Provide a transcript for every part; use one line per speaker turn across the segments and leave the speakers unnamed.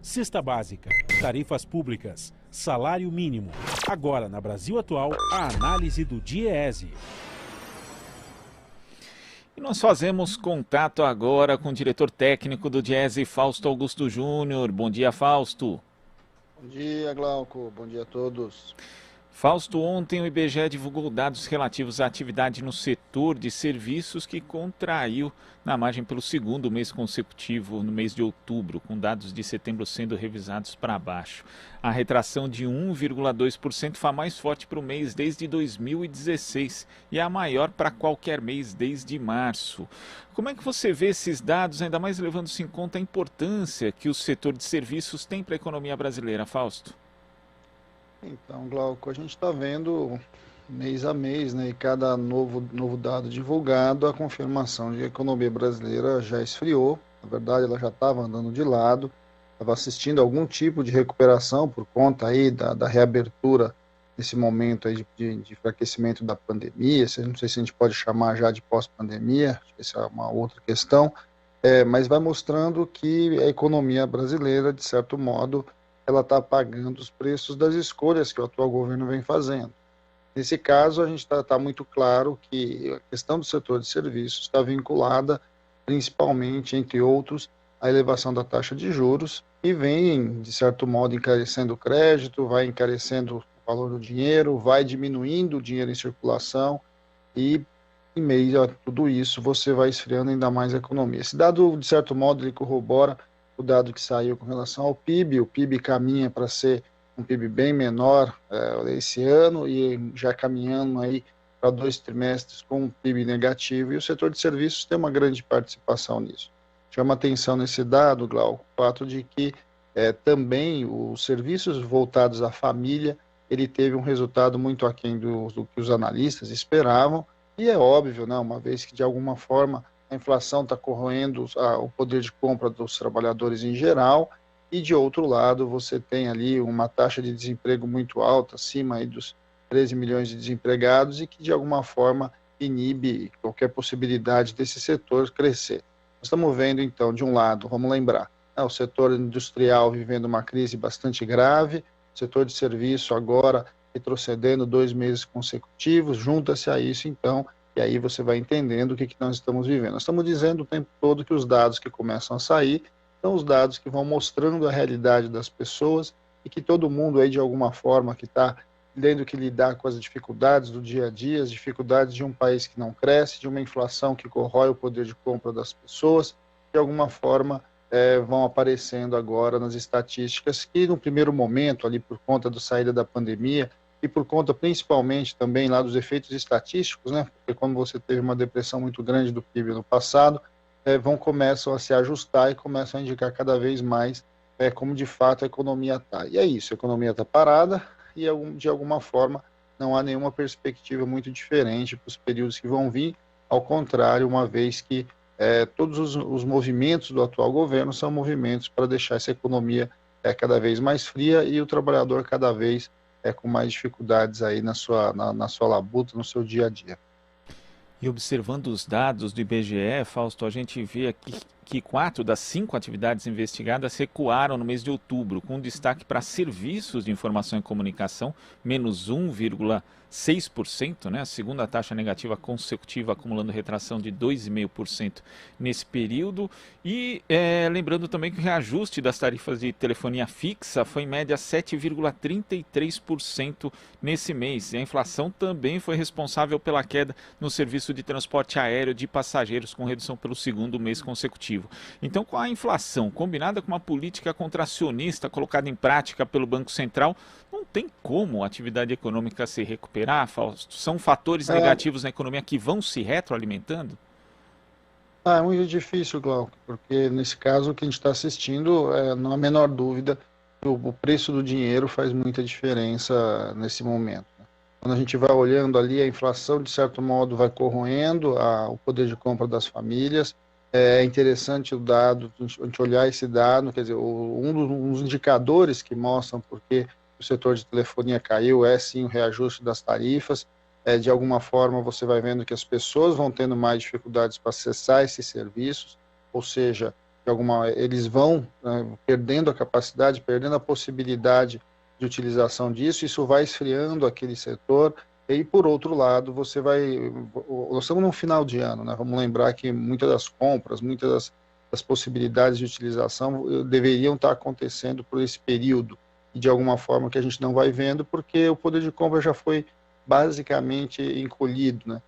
Cesta básica, tarifas públicas, salário mínimo. Agora, na Brasil Atual, a análise do DIEESE.
E nós fazemos contato agora com o diretor técnico do DIEESE, Fausto Augusto Júnior. Bom dia, Fausto.
Bom dia, Glauco. Bom dia a todos.
Fausto, ontem o IBGE divulgou dados relativos à atividade no setor de serviços que contraiu na margem pelo segundo mês consecutivo, no mês de outubro, com dados de setembro sendo revisados para baixo. A retração de 1,2% foi a mais forte para o mês desde 2016 e a maior para qualquer mês desde março. Como é que você vê esses dados, ainda mais levando-se em conta a importância que o setor de serviços tem para a economia brasileira, Fausto?
Então, Glauco, a gente está vendo mês a mês, né, e cada novo dado divulgado, a confirmação de que a economia brasileira já esfriou. Na verdade, ela já estava andando de lado, estava assistindo a algum tipo de recuperação por conta aí da reabertura nesse momento aí de enfraquecimento da pandemia. Não sei se a gente pode chamar já de pós-pandemia, essa é uma outra questão, mas vai mostrando que a economia brasileira, de certo modo, ela está pagando os preços das escolhas que o atual governo vem fazendo. Nesse caso, a gente está muito claro que a questão do setor de serviços está vinculada, principalmente, entre outros, à elevação da taxa de juros, e vem, de certo modo, encarecendo o crédito, vai encarecendo o valor do dinheiro, vai diminuindo o dinheiro em circulação, e em meio a tudo isso, você vai esfriando ainda mais a economia. Esse dado, de certo modo, ele corrobora o dado que saiu com relação ao PIB. O PIB caminha para ser um PIB bem menor esse ano e já caminhando aí para 2 trimestres com um PIB negativo, e o setor de serviços tem uma grande participação nisso. Chama atenção nesse dado, Glauco, o fato de que também os serviços voltados à família, ele teve um resultado muito aquém do que os analistas esperavam, e é óbvio, né, uma vez que de alguma forma a inflação está corroendo o poder de compra dos trabalhadores em geral, e de outro lado você tem ali uma taxa de desemprego muito alta, acima aí dos 13 milhões de desempregados, e que de alguma forma inibe qualquer possibilidade desse setor crescer. Nós estamos vendo então, de um lado, vamos lembrar, o setor industrial vivendo uma crise bastante grave, o setor de serviço agora retrocedendo 2 meses consecutivos, junta-se a isso então, e aí você vai entendendo o que nós estamos vivendo. Nós estamos dizendo o tempo todo que os dados que começam a sair são os dados que vão mostrando a realidade das pessoas, e que todo mundo aí, de alguma forma, que está tendo que lidar com as dificuldades do dia a dia, as dificuldades de um país que não cresce, de uma inflação que corrói o poder de compra das pessoas, de alguma forma vão aparecendo agora nas estatísticas que, no primeiro momento, ali por conta da saída da pandemia, e por conta principalmente também lá dos efeitos estatísticos, né? Porque quando você teve uma depressão muito grande do PIB no passado, começam a se ajustar e começam a indicar cada vez mais como de fato a economia está. E é isso, a economia está parada e de alguma forma não há nenhuma perspectiva muito diferente para os períodos que vão vir, ao contrário, uma vez que todos os movimentos do atual governo são movimentos para deixar essa economia cada vez mais fria e o trabalhador cada vez com mais dificuldades aí na sua labuta, no seu dia a dia.
E observando os dados do IBGE, Fausto, a gente vê aqui que 4 das 5 atividades investigadas recuaram no mês de outubro, com destaque para serviços de informação e comunicação, menos 1,6%, né? A segunda taxa negativa consecutiva, acumulando retração de 2,5% nesse período. E lembrando também que o reajuste das tarifas de telefonia fixa foi em média 7,33% nesse mês. E a inflação também foi responsável pela queda no serviço de transporte aéreo de passageiros, com redução pelo segundo mês consecutivo. Então, com a inflação combinada com uma política contracionista colocada em prática pelo Banco Central, não tem como a atividade econômica se recuperar, Fausto? São fatores negativos na economia que vão se retroalimentando?
É muito difícil, Glauco, porque nesse caso o que a gente está assistindo, não há a menor dúvida, que o preço do dinheiro faz muita diferença nesse momento. Quando a gente vai olhando ali, a inflação, de certo modo, vai corroendo o poder de compra das famílias. É interessante o dado, a gente olhar esse dado, quer dizer, um dos indicadores que mostram porque o setor de telefonia caiu sim o reajuste das tarifas. De alguma forma você vai vendo que as pessoas vão tendo mais dificuldades para acessar esses serviços, ou seja, eles vão, né, perdendo a capacidade, perdendo a possibilidade de utilização disso, isso vai esfriando aquele setor. E, por outro lado, nós estamos no final de ano, né? Vamos lembrar que muitas das compras, muitas das possibilidades de utilização deveriam estar acontecendo por esse período, e de alguma forma que a gente não vai vendo, porque o poder de compra já foi basicamente encolhido, né?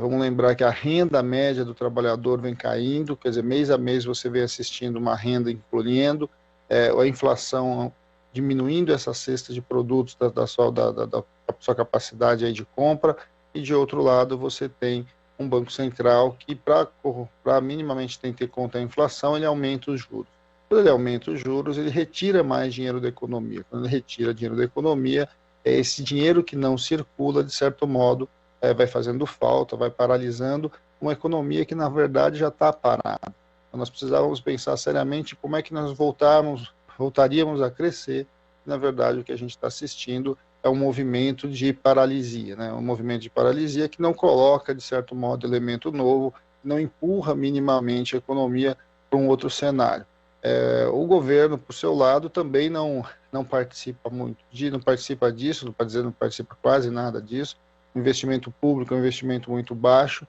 Vamos lembrar que a renda média do trabalhador vem caindo, quer dizer, mês a mês você vem assistindo uma renda encolhendo, a inflação diminuindo essa cesta de produtos da sua capacidade aí de compra, e de outro lado você tem um Banco Central que, para minimamente ter conta a inflação, ele aumenta os juros. Quando ele aumenta os juros, ele retira mais dinheiro da economia. Quando ele retira dinheiro da economia, esse dinheiro que não circula, de certo modo, vai fazendo falta, vai paralisando uma economia que, na verdade, já está parada. Então, nós precisávamos pensar seriamente como é que nós voltaríamos a crescer. Na verdade, o que a gente está assistindo é um movimento de paralisia, né? Um movimento de paralisia que não coloca, de certo modo, elemento novo, não empurra minimamente a economia para um outro cenário. O governo, por seu lado, também não participa muito, não participa disso, não participa quase nada disso. O investimento público é um investimento muito baixo.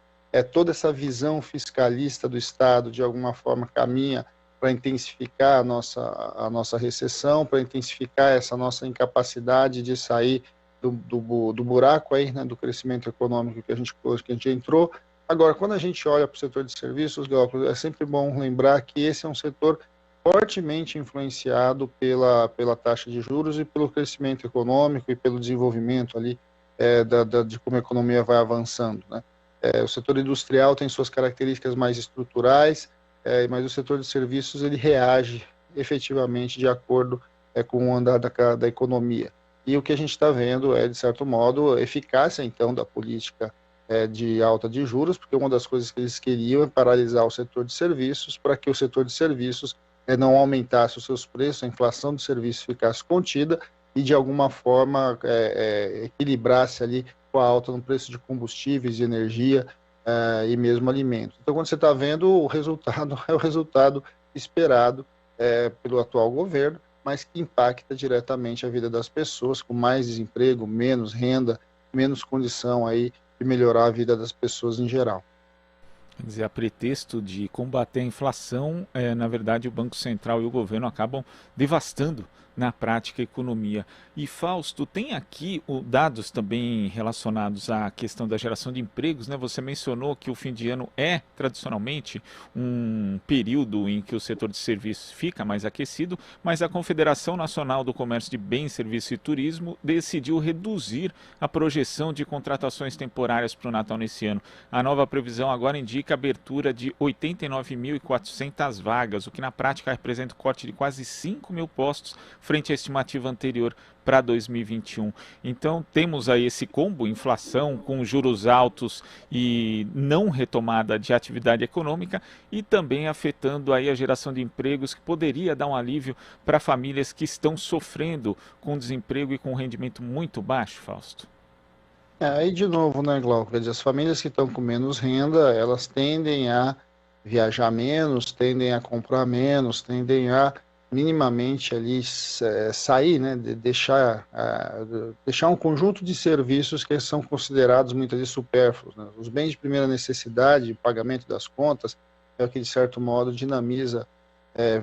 Toda essa visão fiscalista do Estado, de alguma forma, caminha para intensificar a nossa recessão, para intensificar essa nossa incapacidade de sair do buraco aí, né, do crescimento econômico que a gente entrou. Agora, quando a gente olha para o setor de serviços, Glauco, é sempre bom lembrar que esse é um setor fortemente influenciado pela taxa de juros e pelo crescimento econômico e pelo desenvolvimento ali de como a economia vai avançando, né? O setor industrial tem suas características mais estruturais, mas o setor de serviços ele reage efetivamente de acordo com o andar da economia. E o que a gente está vendo de certo modo, a eficácia, então, da política de alta de juros, porque uma das coisas que eles queriam é paralisar o setor de serviços, para que o setor de serviços não aumentasse os seus preços, a inflação de serviços ficasse contida e, de alguma forma, equilibrasse ali com a alta no preço de combustíveis, de energia e mesmo alimentos. Então, quando você está vendo, o resultado é o resultado esperado pelo atual governo, mas que impacta diretamente a vida das pessoas, com mais desemprego, menos renda, menos condição aí de melhorar a vida das pessoas em geral.
Quer dizer, a pretexto de combater a inflação, na verdade o Banco Central e o governo acabam devastando na prática a economia. E Fausto, tem aqui dados também relacionados à questão da geração de empregos, né? Você mencionou que o fim de ano é tradicionalmente um período em que o setor de serviços fica mais aquecido, mas a Confederação Nacional do Comércio de Bens, Serviços e Turismo decidiu reduzir a projeção de contratações temporárias para o Natal nesse ano. A nova previsão agora indica a abertura de 89.400 vagas, o que na prática representa um corte de quase 5 mil postos frente à estimativa anterior para 2021. Então temos aí esse combo, inflação com juros altos e não retomada de atividade econômica, e também afetando aí a geração de empregos, que poderia dar um alívio para famílias que estão sofrendo com desemprego e com rendimento muito baixo, Fausto.
Aí de novo, né, Glauco? Quer dizer, as famílias que estão com menos renda, elas tendem a viajar menos, tendem a comprar menos, tendem a minimamente ali sair, né, deixar um conjunto de serviços que são considerados muitas vezes supérfluos, né? Os bens de primeira necessidade, pagamento das contas, é o que de certo modo dinamiza,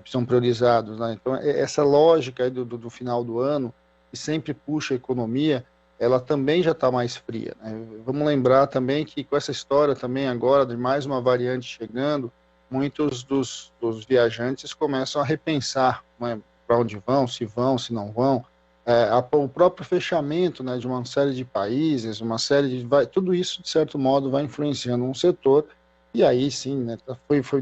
são priorizados, né? Então essa lógica aí do final do ano, que sempre puxa a economia, ela também já está mais fria, né? Vamos lembrar também que com essa história também agora de mais uma variante chegando, muitos dos viajantes começam a repensar, né, para onde vão, se não vão. O próprio fechamento, né, de uma série de países, tudo isso, de certo modo, vai influenciando um setor, e aí sim, né, foi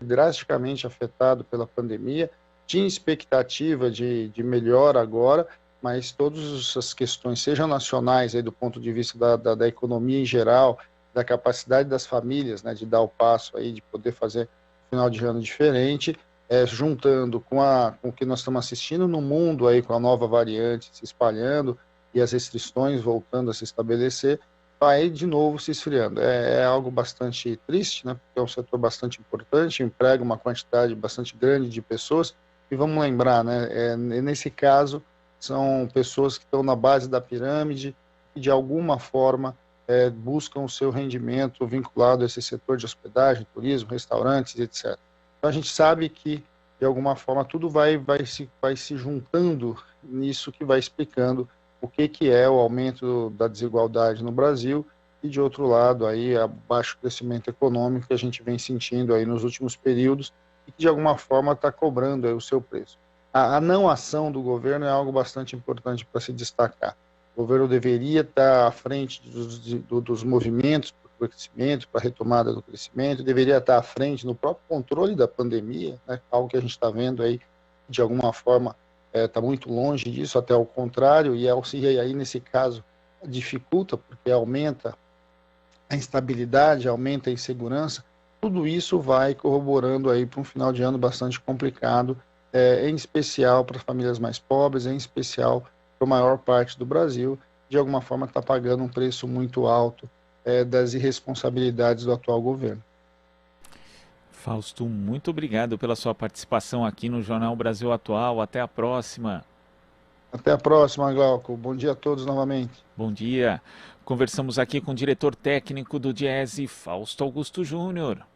drasticamente afetado pela pandemia. Tinha expectativa de melhora agora, mas todas as questões, sejam nacionais, aí, do ponto de vista da economia em geral, da capacidade das famílias, né, de dar o passo aí, de poder fazer um final de ano diferente, juntando com o que nós estamos assistindo no mundo, aí, com a nova variante se espalhando e as restrições voltando a se estabelecer, vai de novo se esfriando. É algo bastante triste, né? Porque é um setor bastante importante, emprega uma quantidade bastante grande de pessoas. E vamos lembrar, né? Nesse caso, são pessoas que estão na base da pirâmide e, de alguma forma, buscam o seu rendimento vinculado a esse setor de hospedagem, turismo, restaurantes, etc. Então, a gente sabe que, de alguma forma, tudo vai se juntando nisso que vai explicando o que é o aumento da desigualdade no Brasil e, de outro lado, aí, a baixo crescimento econômico que a gente vem sentindo aí nos últimos períodos e que, de alguma forma, está cobrando aí o seu preço. A não ação do governo é algo bastante importante para se destacar. O governo deveria estar à frente dos movimentos para o crescimento, para a retomada do crescimento, deveria estar à frente no próprio controle da pandemia, né, algo que a gente está vendo aí, de alguma forma, está muito longe disso, até ao contrário, e aí, nesse caso, dificulta, porque aumenta a instabilidade, aumenta a insegurança. Tudo isso vai corroborando aí para um final de ano bastante complicado, em especial para famílias mais pobres, em especial para a maior parte do Brasil, de alguma forma está pagando um preço muito alto das irresponsabilidades do atual governo.
Fausto, muito obrigado pela sua participação aqui no Jornal Brasil Atual. Até a próxima.
Até a próxima, Glauco. Bom dia a todos novamente.
Bom dia. Conversamos aqui com o diretor técnico do Diese, Fausto Augusto Júnior.